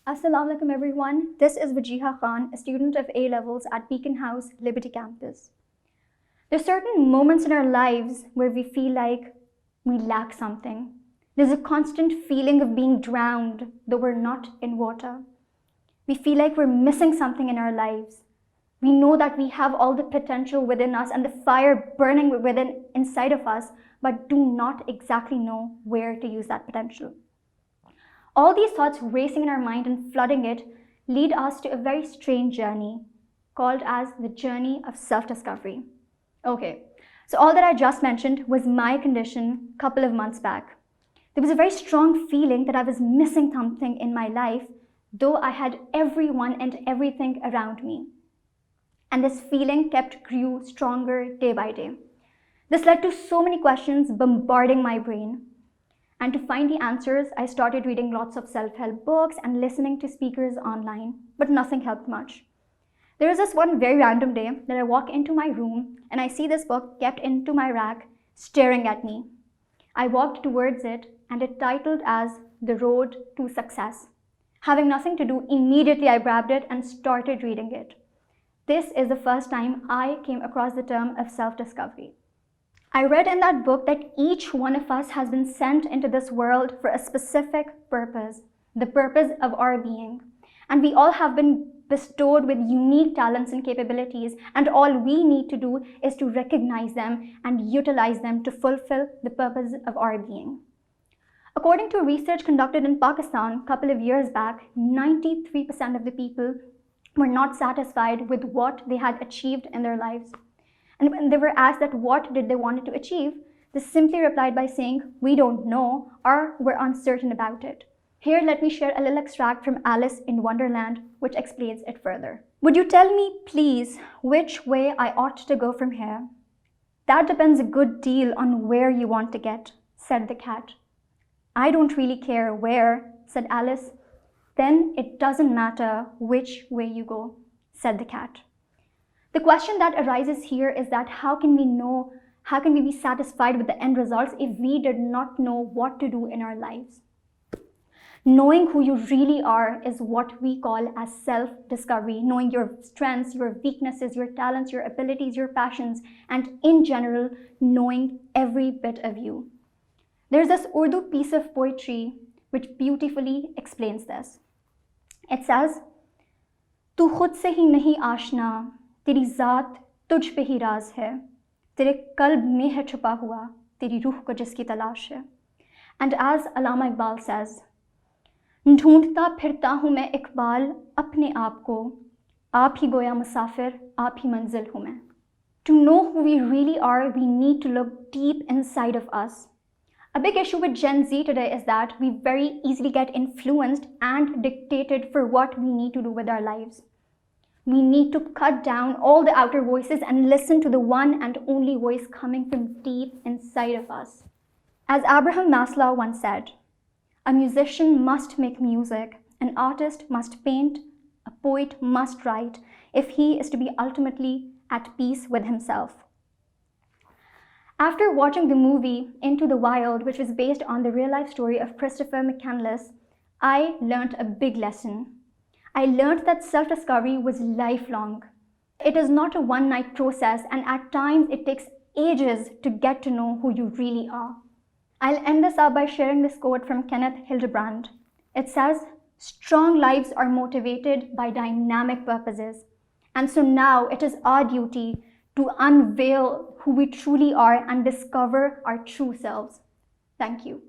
Assalamu alaikum everyone, this is Wajiha Khan, a student of A-levels at Beaconhouse Liberty Campus. There are certain moments in our lives where we feel like we lack something. There's a constant feeling of being drowned, though we're not in water. We feel like we're missing something in our lives. We know that we have all the potential within us and the fire burning inside of us, but do not exactly know where to use that potential. All these thoughts racing in our mind and flooding it lead us to a very strange journey called as the journey of self-discovery. Okay, so all that I just mentioned was my condition a couple of months back. There was a very strong feeling that I was missing something in my life, though I had everyone and everything around me. And this feeling grew stronger day by day. This led to so many questions bombarding my brain. And to find the answers, I started reading lots of self-help books and listening to speakers online, but nothing helped much. There was this one very random day that I walk into my room and I see this book kept into my rack, staring at me. I walked towards it and it titled as The Road to Success. Having nothing to do, immediately I grabbed it and started reading it. This is the first time I came across the term of self-discovery. I read in that book that each one of us has been sent into this world for a specific purpose, the purpose of our being. And we all have been bestowed with unique talents and capabilities, and all we need to do is to recognize them and utilize them to fulfill the purpose of our being. According to research conducted in Pakistan a couple of years back, 93% of the people were not satisfied with what they had achieved in their lives. And when they were asked that what did they want to achieve, they simply replied by saying, "We don't know," or "We're uncertain about it." Here, let me share a little extract from Alice in Wonderland, which explains it further. "Would you tell me, please, which way I ought to go from here?" "That depends a good deal on where you want to get," said the cat. "I don't really care where," said Alice. "Then it doesn't matter which way you go," said the cat. The question that arises here is that how can we be satisfied with the end results if we did not know what to do in our lives? Knowing who you really are is what we call as self-discovery, knowing your strengths, your weaknesses, your talents, your abilities, your passions, and in general, knowing every bit of you. There's this Urdu piece of poetry which beautifully explains this. It says, "Tu khud se hi nahi aashna, तेरी ज़ात तुझ पे ही राज है, तेरे कल्ब में है छुपा हुआ, तेरी रूह को जिसकी तलाश है." And as Allama Iqbal says, "ढूंढता फिरता हूँ मैं इकबाल अपने आप को, आप ही गोया मुसाफिर, आप ही मंजिल हूँ मैं." To know who we really are, we need to look deep inside of us. A big issue with Gen Z today is that we very easily get influenced and dictated for what we need to do with our lives. We need to cut down all the outer voices and listen to the one and only voice coming from deep inside of us. As Abraham Maslow once said, "A musician must make music, an artist must paint, a poet must write, if he is to be ultimately at peace with himself." After watching the movie Into the Wild, which was based on the real-life story of Christopher McCandless, I learned a big lesson. I learned that self-discovery was lifelong. It is not a one-night process, and at times it takes ages to get to know who you really are. I'll end this up by sharing this quote from Kenneth Hildebrand. It says, "Strong lives are motivated by dynamic purposes." And so now it is our duty to unveil who we truly are and discover our true selves. Thank you.